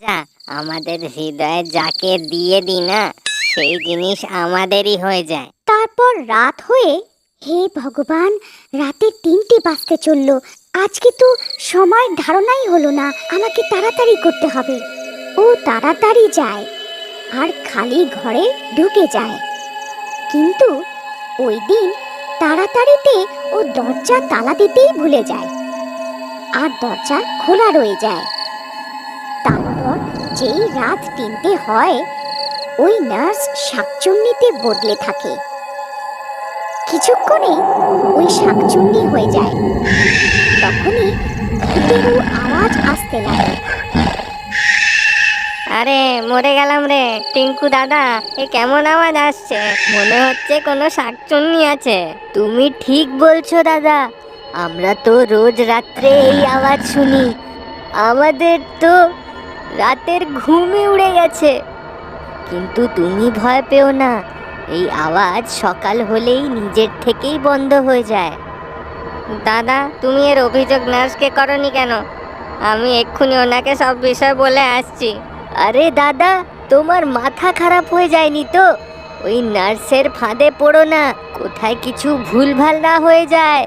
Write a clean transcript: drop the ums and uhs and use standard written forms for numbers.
যা আমাদের হৃদয়ে যাকে দিয়ে দি না সেই জিনিস আমাদেরই হয়ে যায়। তারপর রাত হয়ে, হে ভগবান, রাতে 3টে বাজতে চলল। আজকে তো সময় ধারণাই হলো না। আমাকে তাড়াতাড়ি করতে হবে। ও তাড়াতাড়ি যায় আর খালি ঘরে ঢুকে যায়। কিন্তু ওই দিন তাড়াতাড়িতে ও দরজা তালা দিতেই ভুলে যায় আর দরজা খোলা রয়ে যায়। তারপর যেই রাত 3টে হয়, ওই নার্স শাকচুন্নিতে বদলে থাকে। কিছুক্ষণে ওই শাকচুন্নি হয়ে যায়। তখনই ভূতেরও আওয়াজ আসতে লাগে। আরে মরে গেলাম রে টিঙ্কু দাদা, এ কেমন আওয়াজ আসছে? মনে হচ্ছে কোনো শাকচুন্নি আছে। তুমি ঠিক বলছো দাদা, আমরা তো রোজ রাত্রে এই আওয়াজ শুনি। আমাদের তো রাতের ঘুমই উড়ে গেছে। কিন্তু তুমি ভয় পেও না, এই আওয়াজ সকাল হলেই নিজের থেকেই বন্ধ হয়ে যায়। দাদা, তুমি এর অভিযোগ নার্সকে করনি কেন? আমি এক্ষুনি ওনাকে সব বিষয় বলে আসছি। আরে দাদা, তোমার মাথা খারাপ হয়ে যায়নি তো? ওই নার্সের ফাঁদে পড়ো না, কোথায় কিছু ভুলভাল না হয়ে যায়।